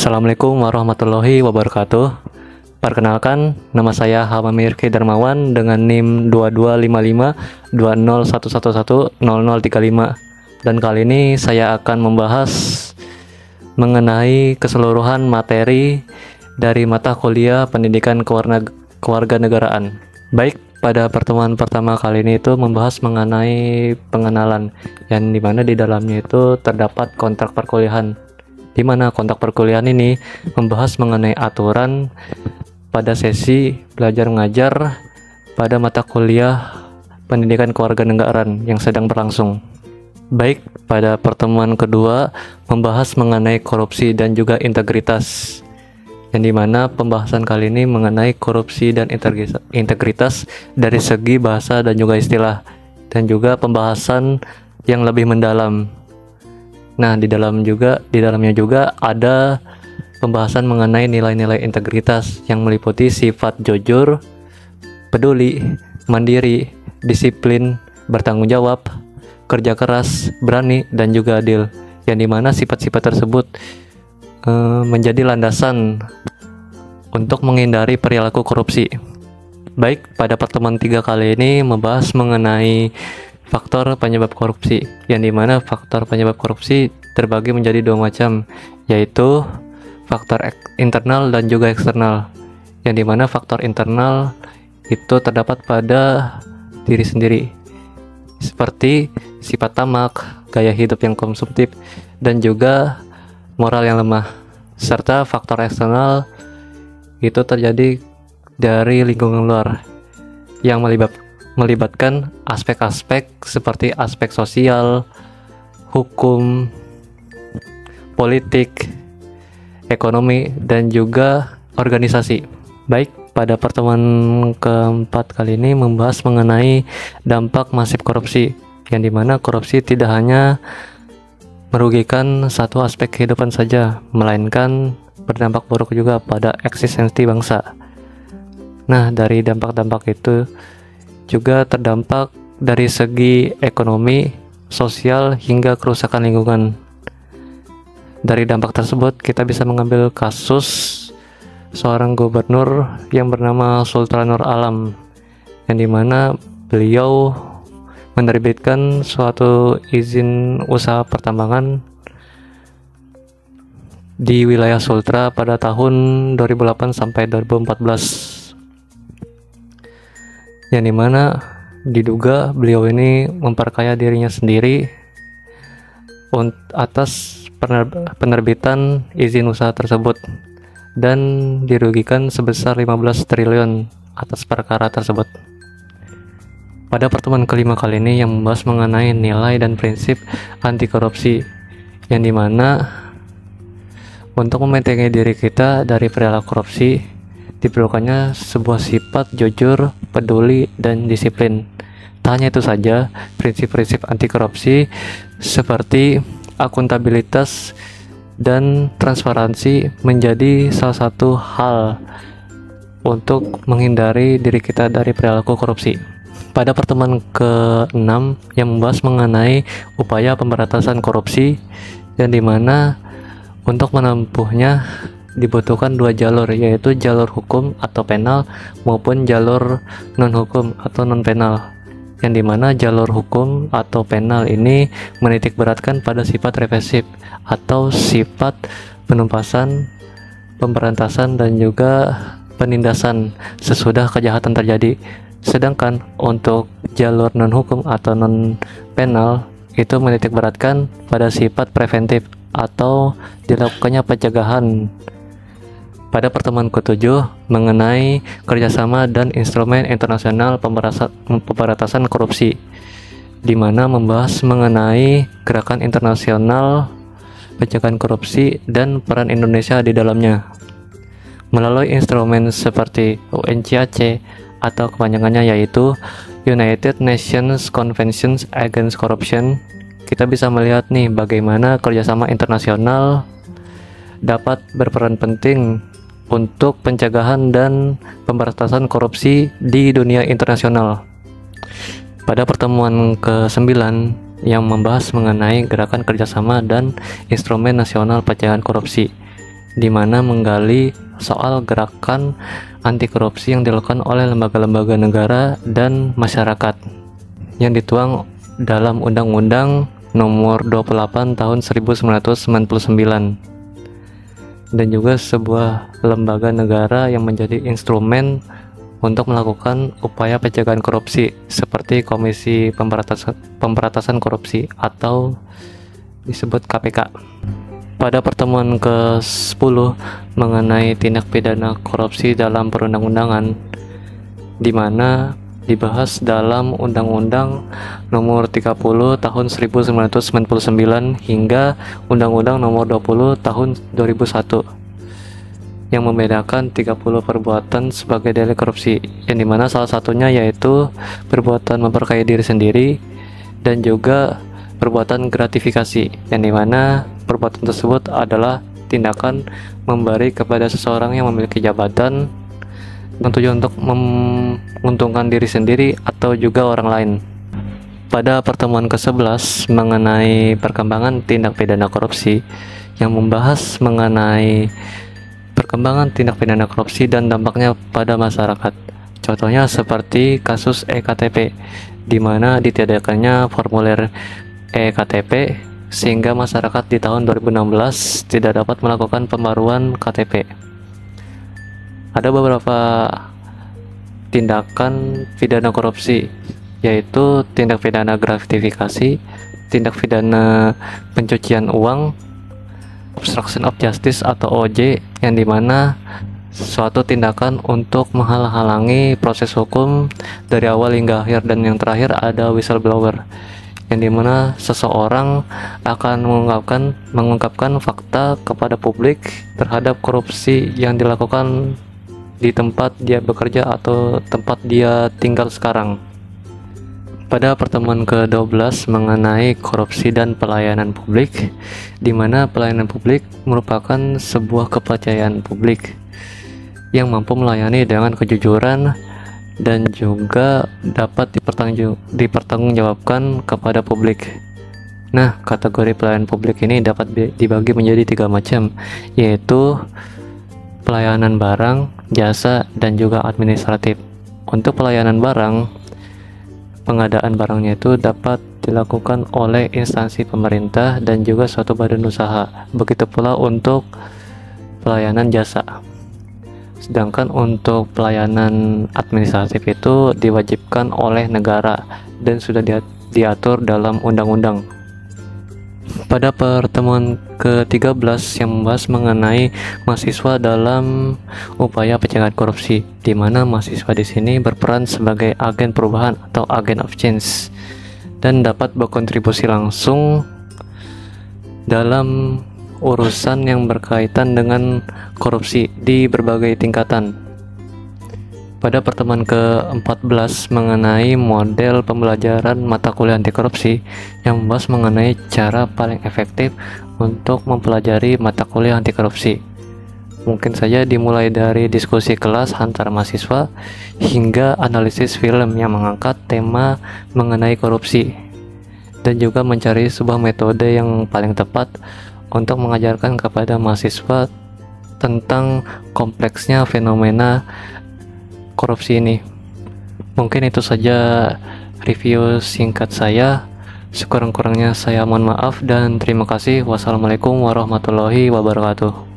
Assalamualaikum warahmatullahi wabarakatuh. Perkenalkan, nama saya Hamamir K. Darmawan dengan NIM 22552011110035. Dan kali ini saya akan membahas mengenai keseluruhan materi dari mata kuliah Pendidikan Kewarganegaraan. Baik, pada pertemuan pertama kali ini itu membahas mengenai pengenalan, yang dimana di dalamnya itu terdapat kontrak perkuliahan, di mana kontrak perkuliahan ini membahas mengenai aturan pada sesi belajar mengajar pada mata kuliah Pendidikan Kewarganegaraan yang sedang berlangsung. Baik, pada pertemuan kedua membahas mengenai korupsi dan juga integritas, yang dimana pembahasan kali ini mengenai korupsi dan integritas dari segi bahasa dan juga istilah, dan juga pembahasan yang lebih mendalam. Nah, di dalamnya juga ada pembahasan mengenai nilai-nilai integritas yang meliputi sifat jujur, peduli, mandiri, disiplin, bertanggung jawab, kerja keras, berani, dan juga adil, yang dimana sifat-sifat tersebut menjadi landasan untuk menghindari perilaku korupsi. Baik, pada pertemuan 3 kali ini membahas mengenai faktor penyebab korupsi, yang dimana faktor penyebab korupsi terbagi menjadi 2 macam, yaitu faktor internal dan juga eksternal, yang dimana faktor internal itu terdapat pada diri sendiri, seperti sifat tamak, gaya hidup yang konsumtif, dan juga moral yang lemah. Serta faktor eksternal itu terjadi dari lingkungan luar, yang melibatkan aspek-aspek seperti aspek sosial, hukum, politik, ekonomi, dan juga organisasi. Baik, pada pertemuan keempat kali ini membahas mengenai dampak masif korupsi, yang dimana korupsi tidak hanya merugikan satu aspek kehidupan saja, melainkan berdampak buruk juga pada eksistensi bangsa. Nah, dari dampak-dampak itu juga terdampak dari segi ekonomi, sosial, hingga kerusakan lingkungan. Dari dampak tersebut kita bisa mengambil kasus seorang gubernur yang bernama Sultan Nur Alam, yang dimana beliau menerbitkan suatu izin usaha pertambangan di wilayah Sultra pada tahun 2008 sampai 2014, yang dimana diduga beliau ini memperkaya dirinya sendiri atas penerbitan izin usaha tersebut, dan dirugikan sebesar 15 triliun atas perkara tersebut. Pada pertemuan kelima kali ini yang membahas mengenai nilai dan prinsip anti korupsi, yang dimana untuk membentengi diri kita dari perilaku korupsi diperlukannya sebuah sifat jujur, peduli, dan disiplin. Tak hanya itu saja, prinsip-prinsip anti korupsi seperti akuntabilitas dan transparansi menjadi salah satu hal untuk menghindari diri kita dari perilaku korupsi. Pada pertemuan ke-6 yang membahas mengenai upaya pemberantasan korupsi, yang dimana untuk menempuhnya dibutuhkan 2 jalur, yaitu jalur hukum atau penal maupun jalur non-hukum atau non-penal, yang dimana jalur hukum atau penal ini menitik beratkan pada sifat represif atau sifat penumpasan, pemberantasan, dan juga penindasan sesudah kejahatan terjadi. Sedangkan untuk jalur non-hukum atau non-penal itu menitik beratkan pada sifat preventif atau dilakukannya pencegahan. Pada pertemuan ke-7 mengenai kerjasama dan instrumen internasional pemberantasan korupsi, di mana membahas mengenai gerakan internasional pencegahan korupsi dan peran Indonesia di dalamnya melalui instrumen seperti UNCAC atau kepanjangannya yaitu United Nations Convention Against Corruption. Kita bisa melihat nih bagaimana kerjasama internasional dapat berperan penting untuk pencegahan dan pemberantasan korupsi di dunia internasional. Pada pertemuan ke-9 yang membahas mengenai gerakan kerjasama dan instrumen nasional pencegahan korupsi, di mana menggali soal gerakan anti korupsi yang dilakukan oleh lembaga-lembaga negara dan masyarakat yang dituang dalam Undang-Undang Nomor 28 Tahun 1999, dan juga sebuah lembaga negara yang menjadi instrumen untuk melakukan upaya pencegahan korupsi seperti Komisi Pemberantasan Korupsi atau disebut KPK. Pada pertemuan ke-10 mengenai tindak pidana korupsi dalam perundang-undangan, di mana dibahas dalam Undang-Undang Nomor 30 Tahun 1999 hingga Undang-Undang Nomor 20 Tahun 2001 yang membedakan 30 perbuatan sebagai delik korupsi, yang dimana salah satunya yaitu perbuatan memperkaya diri sendiri dan juga perbuatan gratifikasi, yang dimana perbuatan tersebut adalah tindakan memberi kepada seseorang yang memiliki jabatan dengan tujuan untuk menguntungkan diri sendiri atau juga orang lain. Pada pertemuan ke-11 mengenai perkembangan tindak pidana korupsi yang membahas mengenai perkembangan tindak pidana korupsi dan dampaknya pada masyarakat. Contohnya seperti kasus EKTP, di mana ditiadakannya formulir EKTP sehingga masyarakat di tahun 2016 tidak dapat melakukan pembaruan KTP. Ada beberapa tindakan pidana korupsi, yaitu tindak pidana gratifikasi, tindak pidana pencucian uang, obstruction of justice atau OJ, yang dimana suatu tindakan untuk menghalang-halangi proses hukum dari awal hingga akhir, dan yang terakhir ada whistleblower, yang dimana seseorang akan mengungkapkan fakta kepada publik terhadap korupsi yang dilakukan di tempat dia bekerja atau tempat dia tinggal sekarang. Pada pertemuan ke-12 mengenai korupsi dan pelayanan publik, di mana pelayanan publik merupakan sebuah kepercayaan publik yang mampu melayani dengan kejujuran dan juga dapat dipertanggungjawabkan kepada publik. Nah, kategori pelayanan publik ini dapat dibagi menjadi 3 macam, yaitu pelayanan barang, jasa, dan juga administratif. Untuk pelayanan barang, pengadaan barangnya itu dapat dilakukan oleh instansi pemerintah dan juga suatu badan usaha. Begitu pula untuk pelayanan jasa. Sedangkan untuk pelayanan administratif itu diwajibkan oleh negara dan sudah diatur dalam undang-undang. Pada pertemuan ke-13 yang membahas mengenai mahasiswa dalam upaya pencegahan korupsi, di mana mahasiswa di sini berperan sebagai agen perubahan atau agent of change dan dapat berkontribusi langsung dalam urusan yang berkaitan dengan korupsi di berbagai tingkatan. Pada pertemuan ke-14 mengenai model pembelajaran mata kuliah anti korupsi yang membahas mengenai cara paling efektif untuk mempelajari mata kuliah anti korupsi. Mungkin saja dimulai dari diskusi kelas antar mahasiswa hingga analisis film yang mengangkat tema mengenai korupsi, dan juga mencari sebuah metode yang paling tepat untuk mengajarkan kepada mahasiswa tentang kompleksnya fenomena korupsi ini. Mungkin itu saja review singkat saya. Sekurang-kurangnya saya mohon maaf dan terima kasih. Wassalamualaikum warahmatullahi wabarakatuh.